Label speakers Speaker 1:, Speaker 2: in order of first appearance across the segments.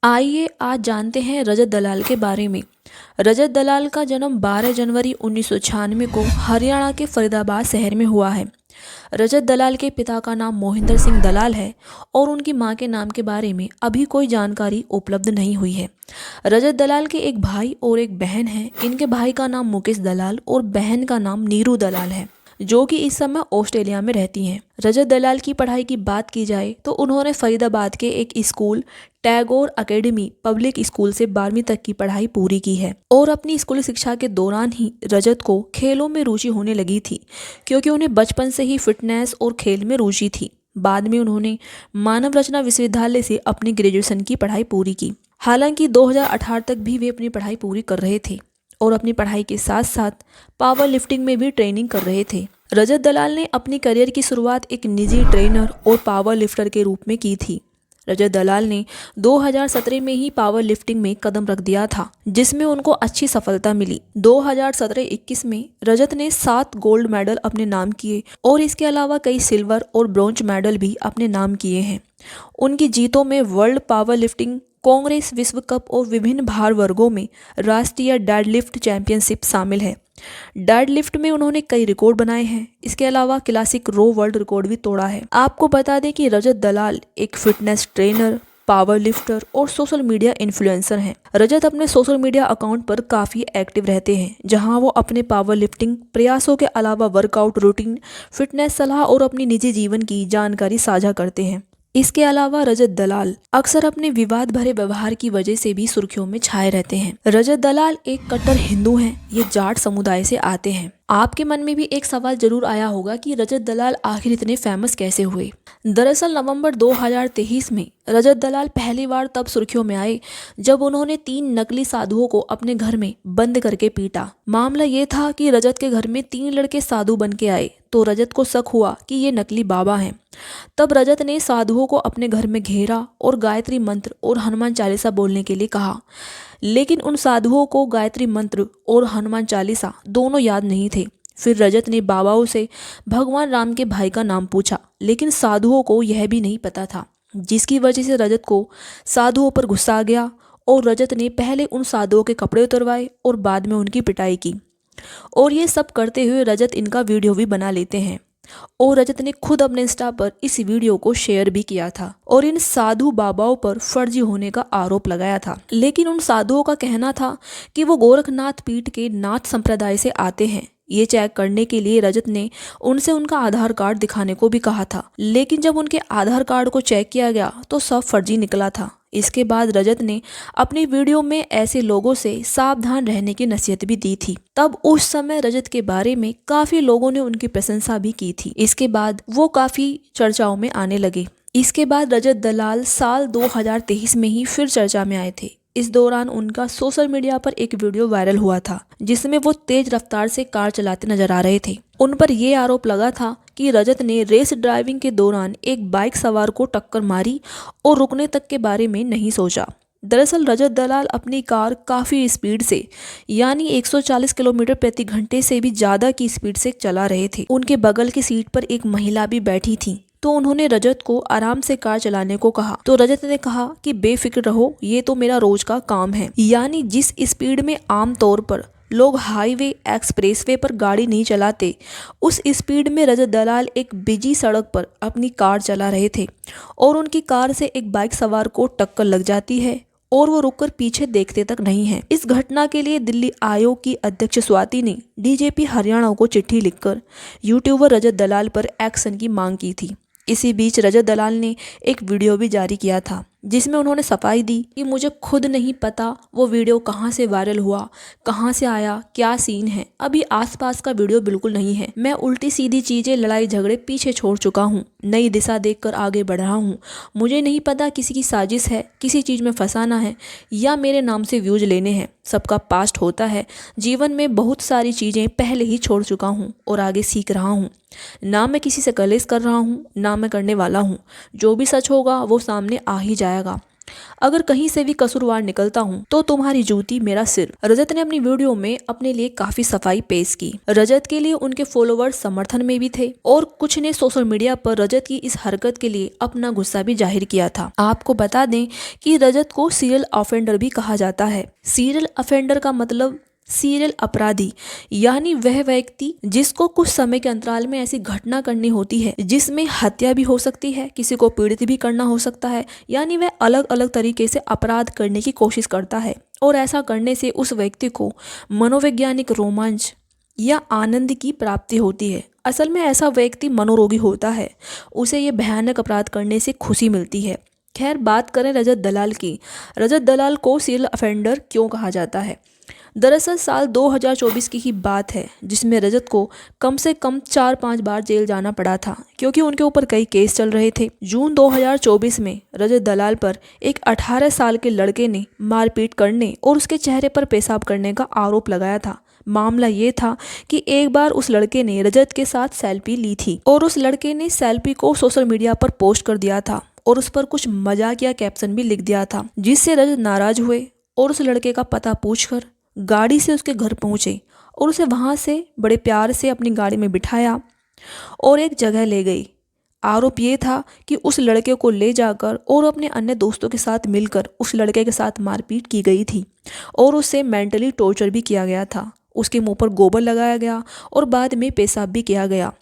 Speaker 1: आइए आज जानते हैं रजत दलाल के बारे में। रजत दलाल का जन्म 12 जनवरी 1996 को हरियाणा के फरीदाबाद शहर में हुआ है। रजत दलाल के पिता का नाम मोहिंदर सिंह दलाल है और उनकी मां के नाम के बारे में अभी कोई जानकारी उपलब्ध नहीं हुई है। रजत दलाल के एक भाई और एक बहन है। इनके भाई का नाम मुकेश दलाल और बहन का नाम नीरू दलाल है, जो कि इस समय ऑस्ट्रेलिया में रहती हैं। रजत दलाल की पढ़ाई की बात की जाए तो उन्होंने फरीदाबाद के एक school Tagore academy public school से 12वीं तक की पढ़ाई पूरी की है और अपनी स्कूली शिक्षा के दौरान ही रजत को खेलों में रुचि होने लगी थी, क्योंकि उन्हें बचपन से ही फिटनेस और खेल में रुचि थी। बाद में उन्होंने मानव रचना विश्वविद्यालय से अपनी ग्रेजुएशन की पढ़ाई पूरी की। हालांकि 2018 तक भी वे अपनी पढ़ाई पूरी कर रहे थे और अपनी पढ़ाई के साथ साथ पावर लिफ्टिंग में भी ट्रेनिंग कर रहे थे। रजत दलाल ने अपनी करियर की शुरुआत एक निजी ट्रेनर और पावर लिफ्टर के रूप में की थी। रजत दलाल ने 2017 में ही पावर लिफ्टिंग में कदम रख दिया था, जिसमें उनको अच्छी सफलता मिली। 2017-21 में रजत ने 7 गोल्ड मेडल अपने नाम किए और इसके अलावा कई सिल्वर और ब्रॉन्ज मेडल भी अपने नाम किए हैं। उनकी जीतों में वर्ल्ड पावर लिफ्टिंग कांग्रेस विश्व कप और विभिन्न भार वर्गों में राष्ट्रीय डेडलिफ्ट चैंपियनशिप शामिल है। डेडलिफ्ट में उन्होंने कई रिकॉर्ड बनाए हैं। इसके अलावा क्लासिक रो वर्ल्ड रिकॉर्ड भी तोड़ा है। आपको बता दें कि रजत दलाल एक फिटनेस ट्रेनर, पावर लिफ्टर और सोशल मीडिया इन्फ्लुएंसर हैं। रजत अपने सोशल मीडिया अकाउंट पर काफ़ी एक्टिव रहते हैं, जहां वो अपने पावर लिफ्टिंग प्रयासों के अलावा वर्कआउट रूटीन, फिटनेस सलाह और अपनी निजी जीवन की जानकारी साझा करते हैं। इसके अलावा रजत दलाल अक्सर अपने विवाद भरे व्यवहार की वजह से भी सुर्खियों में छाए रहते हैं। रजत दलाल एक कट्टर हिंदू हैं। ये जाट समुदाय से आते हैं। आपके मन में भी एक सवाल जरूर आया होगा कि रजत दलाल आखिर इतने फेमस कैसे हुए। दरअसल नवंबर 2023 में रजत दलाल पहली बार तब सुर्खियों में आए जब उन्होंने 3 नकली साधुओं को अपने घर में बंद करके पीटा। मामला ये था कि रजत के घर में 3 लड़के साधु बन के आए, तो रजत को शक हुआ कि ये नकली बाबा हैं। तब रजत ने साधुओं को अपने घर में घेरा और गायत्री मंत्र और हनुमान चालीसा बोलने के लिए कहा, लेकिन उन साधुओं को गायत्री मंत्र और हनुमान चालीसा दोनों याद नहीं थे। फिर रजत ने बाबाओं से भगवान राम के भाई का नाम पूछा, लेकिन साधुओं को यह भी नहीं पता था, जिसकी वजह से रजत को साधुओं पर गुस्सा आ गया और रजत ने पहले उन साधुओं के कपड़े उतरवाए और बाद में उनकी पिटाई की। और ये सब करते हुए रजत इनका वीडियो भी बना लेते हैं और रजत ने खुद अपने इंस्टा पर इस वीडियो को शेयर भी किया था और इन साधु बाबाओं पर फर्जी होने का आरोप लगाया था। लेकिन उन साधुओं का कहना था कि वो गोरखनाथ पीठ के नाथ संप्रदाय से आते हैं। ये चेक करने के लिए रजत ने उनसे उनका आधार कार्ड दिखाने को भी कहा था, लेकिन जब उनके आधार कार्ड को चेक किया गया तो सब फर्जी निकला था। इसके बाद रजत ने अपनी वीडियो में ऐसे लोगों से सावधान रहने की नसीहत भी दी थी। तब उस समय रजत के बारे में काफी लोगों ने उनकी प्रशंसा भी की थी। इसके बाद वो काफी चर्चाओं में आने लगे। इसके बाद रजत दलाल साल 2023 में ही फिर चर्चा में आए थे। इस दौरान उनका सोशल मीडिया पर एक वीडियो वायरल हुआ था, जिसमें वो तेज रफ्तार से कार चलाते नजर आ रहे थे। उन पर यह आरोप लगा था कि रजत ने रेस ड्राइविंग के दौरान एक बाइक सवार को टक्कर मारी और रुकने तक के बारे में नहीं सोचा। दरअसल रजत दलाल अपनी कार काफ़ी स्पीड से यानी 140 किलोमीटर प्रति घंटे से भी ज़्यादा की स्पीड से चला रहे थे। उनके बगल की सीट पर एक महिला भी बैठी थी, तो उन्होंने रजत को आराम से कार चलाने को कहा। तो रजत ने कहा कि बेफिक्र रहो, ये तो मेरा रोज का काम है। यानी जिस स्पीड में आमतौर पर लोग हाईवे एक्सप्रेसवे पर गाड़ी नहीं चलाते, उस स्पीड में रजत दलाल एक बिजी सड़क पर अपनी कार चला रहे थे और उनकी कार से एक बाइक सवार को टक्कर लग जाती है और वो रुककर पीछे देखते तक नहीं है। इस घटना के लिए दिल्ली आयोग की अध्यक्ष स्वाति ने डीजीपी हरियाणा को चिट्ठी लिखकर यूट्यूबर रजत दलाल पर एक्शन की मांग की थी। इसी बीच रजत दलाल ने एक वीडियो भी जारी किया था, जिसमें उन्होंने सफाई दी कि मुझे खुद नहीं पता वो वीडियो कहाँ से वायरल हुआ, कहाँ से आया, क्या सीन है। अभी आसपास का वीडियो बिल्कुल नहीं है। मैं उल्टी सीधी चीजें, लड़ाई झगड़े पीछे छोड़ चुका हूँ, नई दिशा देखकर आगे बढ़ रहा हूँ। मुझे नहीं पता किसी की साजिश है, किसी चीज में फंसाना है या मेरे नाम से व्यूज लेने हैं। सबका पास्ट होता है। जीवन में बहुत सारी चीजें पहले ही छोड़ चुका हूँ और आगे सीख रहा हूँ। ना मैं किसी से कलेश कर रहा हूँ, ना मैं करने वाला हूँ। जो भी सच होगा वो सामने आ ही जाएगा। अगर कहीं से भी कसूरवार निकलता हूँ तो तुम्हारी जूती मेरा सिर। रजत ने अपनी वीडियो में अपने लिए काफी सफाई पेश की। रजत के लिए उनके फॉलोअर्स समर्थन में भी थे और कुछ ने सोशल मीडिया पर रजत की इस हरकत के लिए अपना गुस्सा भी जाहिर किया था। आपको बता दें कि रजत को सीरियल ऑफेंडर भी कहा जाता है। सीरियल ऑफेंडर का मतलब सीरियल अपराधी, यानी वह व्यक्ति जिसको कुछ समय के अंतराल में ऐसी घटना करनी होती है जिसमें हत्या भी हो सकती है, किसी को पीड़ित भी करना हो सकता है, यानी वह अलग अलग तरीके से अपराध करने की कोशिश करता है और ऐसा करने से उस व्यक्ति को मनोवैज्ञानिक रोमांच या आनंद की प्राप्ति होती है। असल में ऐसा व्यक्ति मनोरोगी होता है, उसे ये भयानक अपराध करने से खुशी मिलती है। खैर, बात करें रजत दलाल की। रजत दलाल को सीरियल ऑफेंडर क्यों कहा जाता है? दरअसल साल 2024 की ही बात है जिसमें रजत को कम से कम 4-5 बार जेल जाना पड़ा था क्योंकि उनके ऊपर कई केस चल रहे थे। जून 2024 में रजत दलाल पर एक 18 साल के लड़के ने मारपीट करने और उसके चेहरे पर पेशाब करने का आरोप लगाया था। मामला ये था कि एक बार उस लड़के ने रजत के साथ सेल्फी ली थी और उस लड़के ने सेल्फी को सोशल मीडिया पर पोस्ट कर दिया था और उस पर कुछ मजाकिया कैप्शन भी लिख दिया था, जिससे रजत नाराज हुए और उस लड़के का पता पूछकर गाड़ी से उसके घर पहुंचे और उसे वहां से बड़े प्यार से अपनी गाड़ी में बिठाया और एक जगह ले गई। आरोप ये था कि उस लड़के को ले जाकर और अपने अन्य दोस्तों के साथ मिलकर उस लड़के के साथ मारपीट की गई थी और उसे मेंटली टॉर्चर भी किया गया था। उसके मुंह पर गोबर लगाया गया और बाद में पेशाब भी किया गया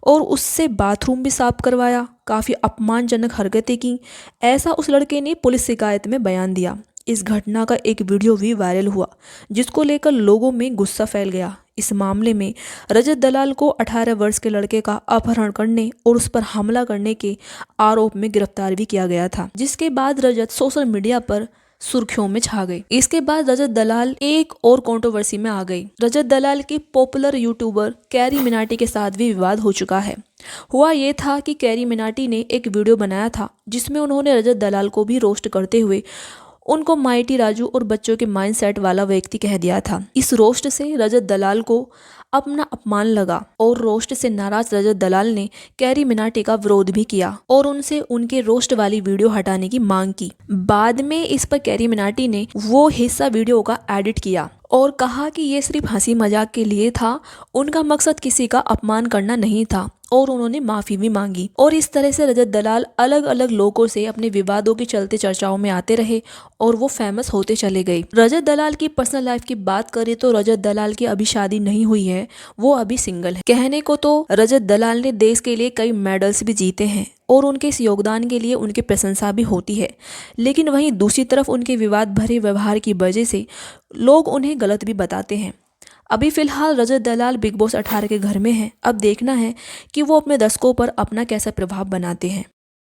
Speaker 1: और उससे बाथरूम भी साफ करवाया। काफ़ी अपमानजनक हरकतें की, ऐसा उस लड़के ने पुलिस शिकायत में बयान दिया। इस घटना का एक वीडियो भी वायरल हुआ जिसको लेकर लोगों में गुस्सा फैल गया। इस मामले में रजत दलाल को 18 वर्ष के लड़के का अपहरण करने और उस पर हमला करने के आरोप में गिरफ्तार भी किया गया था, जिसके बाद रजत सोशल मीडिया पर सुर्खियों में छा गई। इसके बाद रजत दलाल एक और कंट्रोवर्सी में आ गई। रजत दलाल की पॉपुलर यूट्यूबर कैरी मिनाटी के साथ भी विवाद हो चुका है। हुआ ये था कि कैरी मिनाटी ने एक वीडियो बनाया था जिसमें उन्होंने रजत दलाल को भी रोस्ट करते हुए उनको माइटी राजू और बच्चों के माइंडसेट वाला व्यक्ति कह दिया था। इस रोस्ट से रजत दलाल को अपना अपमान लगा और रोस्ट से नाराज रजत दलाल ने कैरी मिनाटी का विरोध भी किया और उनसे उनके रोस्ट वाली वीडियो हटाने की मांग की। बाद में इस पर कैरी मिनाटी ने वो हिस्सा वीडियो का एडिट किया और कहा कि ये सिर्फ हंसी मजाक के लिए था, उनका मकसद किसी का अपमान करना नहीं था और उन्होंने माफी भी मांगी। और इस तरह से रजत दलाल अलग अलग लोगों से अपने विवादों के चलते चर्चाओं में आते रहे और वो फेमस होते चले गए। रजत दलाल की पर्सनल लाइफ की बात करें तो रजत दलाल की अभी शादी नहीं हुई है, वो अभी सिंगल है। कहने को तो रजत दलाल ने देश के लिए कई मेडल्स भी जीते हैं और उनके इस योगदान के लिए उनकी प्रशंसा भी होती है, लेकिन वहीं दूसरी तरफ उनके विवाद भरे व्यवहार की वजह से लोग उन्हें गलत भी बताते हैं। अभी फिलहाल रजत दलाल बिग बॉस 18 के घर में हैं। अब देखना है कि वो अपने दर्शकों पर अपना कैसा प्रभाव बनाते हैं।